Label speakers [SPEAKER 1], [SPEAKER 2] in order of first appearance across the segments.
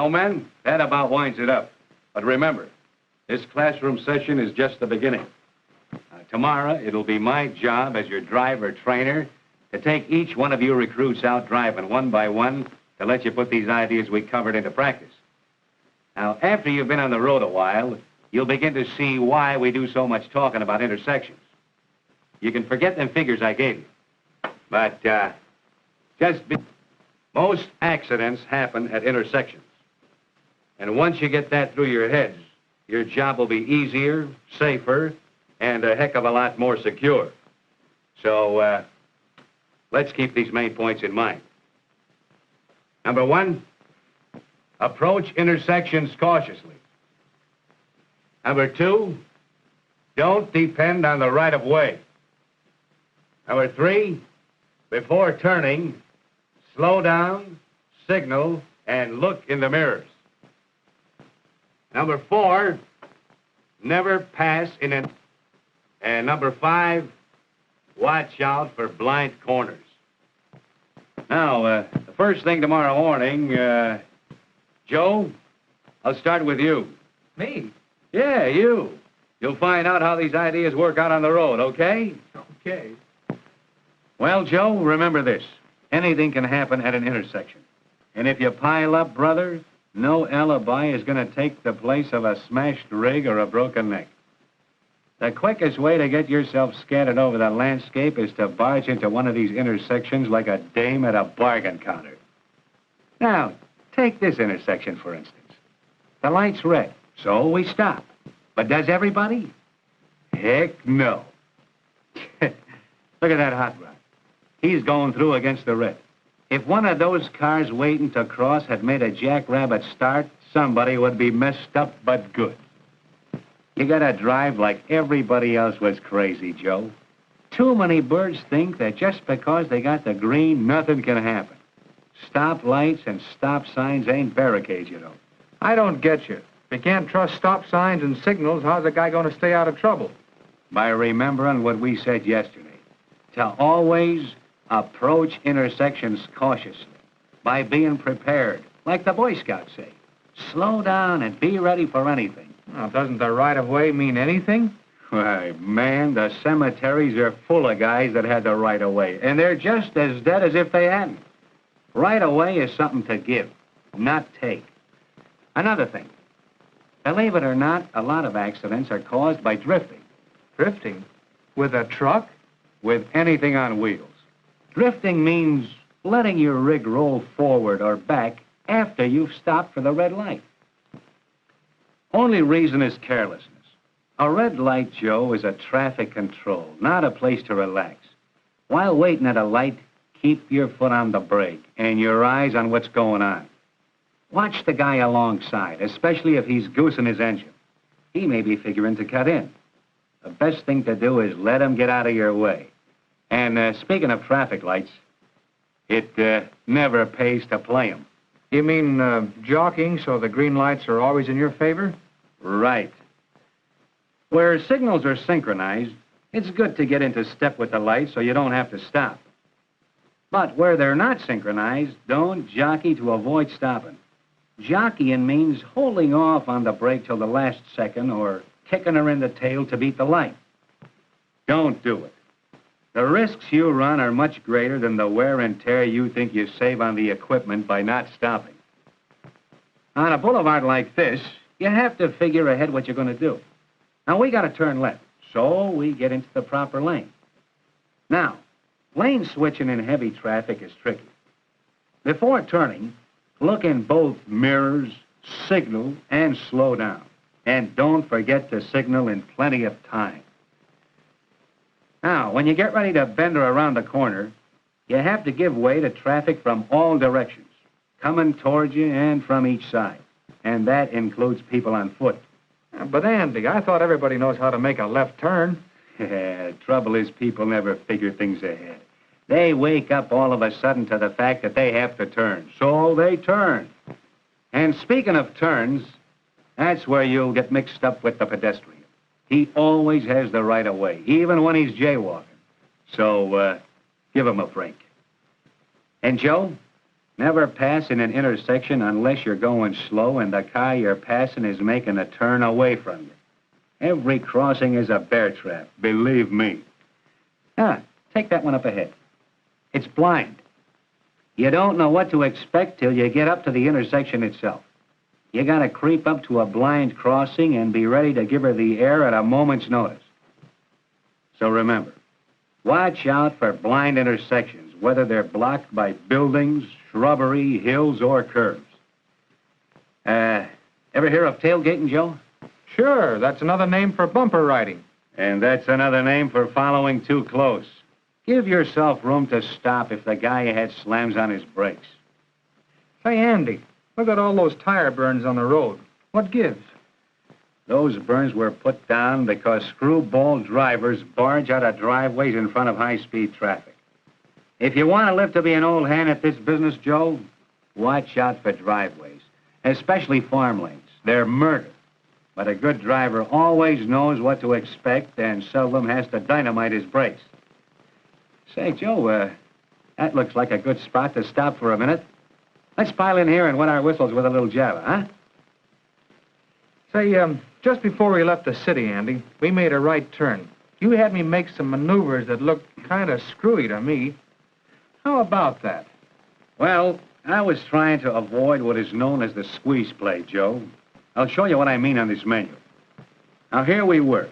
[SPEAKER 1] Well, men, that about winds it up. But remember, this classroom session is just the beginning. Tomorrow, it'll be my job as your driver trainer to take each one of you recruits out driving one by one to let you put these ideas we covered into practice. Now, after you've been on the road a while, you'll begin to see why we do so much talking about intersections. You can forget them figures I gave you. But, most accidents happen at intersections. And once you get that through your heads, your job will be easier, safer, and a heck of a lot more secure. So, let's keep these main points in mind. Number one, approach intersections cautiously. Number two, don't depend on the right-of-way. Number three, before turning, slow down, signal, and look in the mirrors. Number four, never pass in an... And number five, watch out for blind corners. Now, the first thing tomorrow morning, Joe, I'll start with you.
[SPEAKER 2] Me?
[SPEAKER 1] Yeah, you. You'll find out how these ideas work out on the road, okay?
[SPEAKER 2] Okay.
[SPEAKER 1] Well, Joe, remember this. Anything can happen at an intersection. And if you pile up, brother, no alibi is going to take the place of a smashed rig or a broken neck. The quickest way to get yourself scattered over the landscape is to barge into one of these intersections like a dame at a bargain counter. Now, take this intersection, for instance. The light's red, so we stop. But does everybody? Heck no. Look at that hot rod. He's going through against the red. If one of those cars waiting to cross had made a jackrabbit start, somebody would be messed up but good. You gotta drive like everybody else was crazy, Joe. Too many birds think that just because they got the green, nothing can happen. Stop lights and stop signs ain't barricades, you know.
[SPEAKER 2] I don't get you. If you can't trust stop signs and signals, how's a guy going to stay out of trouble?
[SPEAKER 1] By remembering what we said yesterday. To always approach intersections cautiously. By being prepared, like the Boy Scouts say. Slow down and be ready for anything.
[SPEAKER 2] Now, doesn't the right-of-way mean anything?
[SPEAKER 1] Why, man, the cemeteries are full of guys that had the right-of-way, and they're just as dead as if they hadn't. Right-of-way is something to give, not take. Another thing, believe it or not, a lot of accidents are caused by drifting.
[SPEAKER 2] Drifting? With a truck?
[SPEAKER 1] With anything on wheels. Drifting means letting your rig roll forward or back after you've stopped for the red light. Only reason is carelessness. A red light, Joe, is a traffic control, not a place to relax. While waiting at a light, keep your foot on the brake and your eyes on what's going on. Watch the guy alongside, especially if he's goosing his engine. He may be figuring to cut in. The best thing to do is let him get out of your way. And speaking of traffic lights, it never pays to play them.
[SPEAKER 2] You mean jockeying so the green lights are always in your favor?
[SPEAKER 1] Right. Where signals are synchronized, it's good to get into step with the lights so you don't have to stop. But where they're not synchronized, don't jockey to avoid stopping. Jockeying means holding off on the brake till the last second or kicking her in the tail to beat the light. Don't do it. The risks you run are much greater than the wear and tear you think you save on the equipment by not stopping. On a boulevard like this, you have to figure ahead what you're going to do. Now, we got to turn left, so we get into the proper lane. Now, lane switching in heavy traffic is tricky. Before turning, look in both mirrors, signal, and slow down. And don't forget to signal in plenty of time. Now, when you get ready to bend her around the corner, you have to give way to traffic from all directions, coming towards you and from each side. And that includes people on foot.
[SPEAKER 2] But, Andy, I thought everybody knows how to make a left turn.
[SPEAKER 1] Yeah, trouble is people never figure things ahead. They wake up all of a sudden to the fact that they have to turn, so they turn. And speaking of turns, that's where you'll get mixed up with the pedestrian. He always has the right of way, even when he's jaywalking. So, give him a break. And, Joe, Never pass in an intersection unless you're going slow and the car you're passing is making a turn away from you. Every crossing is a bear trap, believe me. Take that one up ahead. It's blind. You don't know what to expect till you get up to the intersection itself. You gotta creep up to a blind crossing and be ready to give her the air at a moment's notice. So remember, watch out for blind intersections, whether they're blocked by buildings, shrubbery, hills, or curves. Ever hear of tailgating, Joe?
[SPEAKER 2] Sure, that's another name for bumper riding.
[SPEAKER 1] And that's another name for following too close. Give yourself room to stop if the guy ahead slams on his brakes.
[SPEAKER 2] Say, Andy, look at all those tire burns on the road. What gives?
[SPEAKER 1] Those burns were put down because screwball drivers barge out of driveways in front of high-speed traffic. If you want to live to be an old hand at this business, Joe, watch out for driveways, especially farm lanes. They're murder. But a good driver always knows what to expect and seldom has to dynamite his brakes. Say, Joe, that looks like a good spot to stop for a minute. Let's pile in here and wet our whistles with a little Java, huh?
[SPEAKER 2] Say, just before we left the city, Andy, we made a right turn. You had me make some maneuvers that looked kind of screwy to me. How about that?
[SPEAKER 1] Well, I was trying to avoid what is known as the squeeze play, Joe. I'll show you what I mean on this menu. Now, here we were,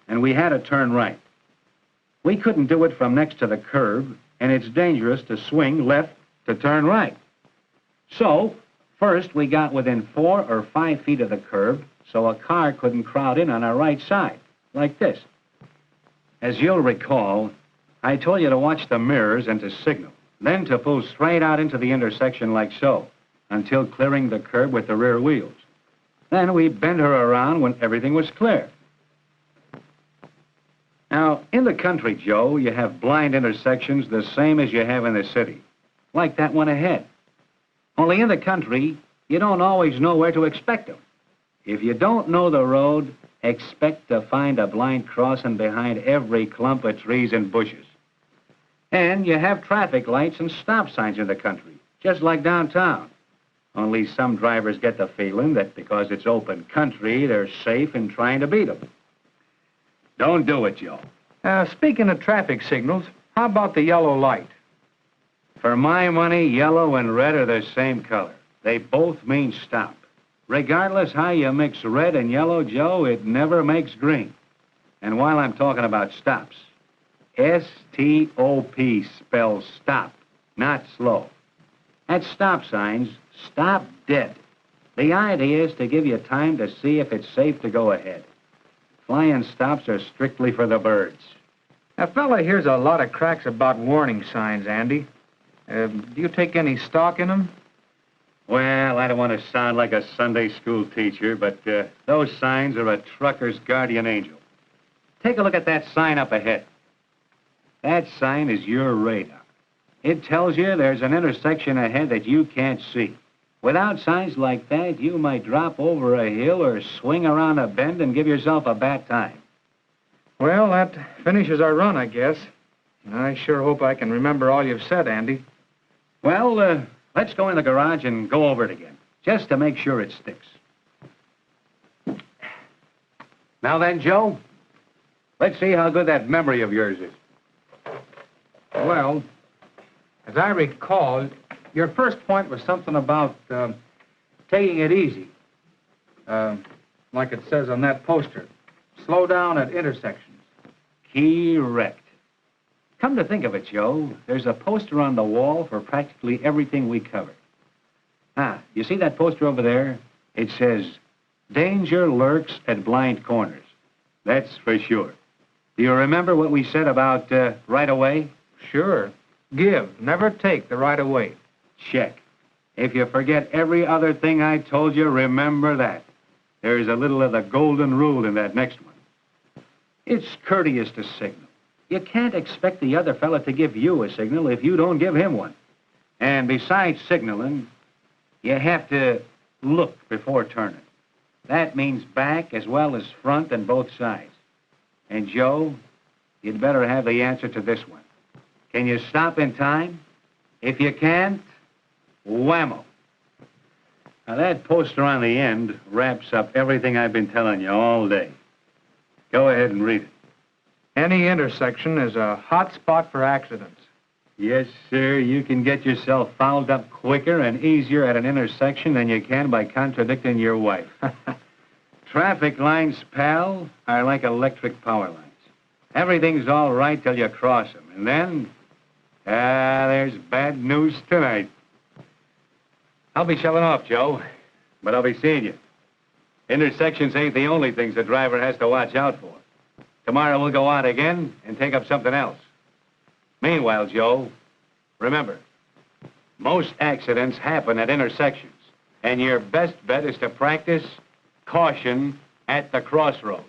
[SPEAKER 1] and we had to turn right. We couldn't do it from next to the curb, and it's dangerous to swing left to turn right. So, first we got within 4 or 5 feet of the curb so a car couldn't crowd in on our right side, like this. As you'll recall, I told you to watch the mirrors and to signal, then to pull straight out into the intersection like so, until clearing the curb with the rear wheels. Then we bent her around when everything was clear. Now, in the country, Joe, you have blind intersections the same as you have in the city, like that one ahead. Only in the country, you don't always know where to expect them. If you don't know the road, expect to find a blind crossing behind every clump of trees and bushes. And you have traffic lights and stop signs in the country, just like downtown. Only some drivers get the feeling that because it's open country, they're safe in trying to beat them. Don't do it, Joe.
[SPEAKER 2] Speaking of traffic signals, how about the yellow light?
[SPEAKER 1] For my money, yellow and red are the same color. They both mean stop. Regardless how you mix red and yellow, Joe, it never makes green. And while I'm talking about stops, S-T-O-P spells stop, not slow. At stop signs, stop dead. The idea is to give you time to see if it's safe to go ahead. Flying stops are strictly for the birds.
[SPEAKER 2] A fella hears a lot of cracks about warning signs, Andy. Do you take any stock in them?
[SPEAKER 1] Well, I don't want to sound like a Sunday school teacher, but those signs are a trucker's guardian angel. Take a look at that sign up ahead. That sign is your radar. It tells you there's an intersection ahead that you can't see. Without signs like that, you might drop over a hill or swing around a bend and give yourself a bad time.
[SPEAKER 2] Well, that finishes our run, I guess. I sure hope I can remember all you've said, Andy.
[SPEAKER 1] Well, let's go in the garage and go over it again, just to make sure it sticks. Now then, Joe, let's see how good that memory of yours is.
[SPEAKER 2] Well, as I recall, your first point was something about taking it easy. Like it says on that poster. Slow down at intersections.
[SPEAKER 1] Correct. Come to think of it, Joe, there's a poster on the wall for practically everything we cover. You see that poster over there? It says, danger lurks at blind corners. That's for sure. Do you remember what we said about right away?
[SPEAKER 2] Sure. Give, never take the right of way.
[SPEAKER 1] Check. If you forget every other thing I told you, remember that. There's a little of the golden rule in that next one. It's courteous to signal. You can't expect the other fella to give you a signal if you don't give him one. And besides signaling, you have to look before turning. That means back as well as front and both sides. And, Joe, you'd better have the answer to this one. Can you stop in time? If you can't, Whammo. Now, that poster on the end wraps up everything I've been telling you all day. Go ahead and read it.
[SPEAKER 2] Any intersection is a hot spot for accidents.
[SPEAKER 1] Yes, sir, you can get yourself fouled up quicker and easier at an intersection than you can by contradicting your wife. Traffic lines, pal, are like electric power lines. Everything's all right till you cross them, and then, there's bad news tonight. I'll be shelling off, Joe, but I'll be seeing you. Intersections ain't the only things the driver has to watch out for. Tomorrow we'll go out again and take up something else. Meanwhile, Joe, remember, most accidents happen at intersections, and your best bet is to practice caution at the crossroads.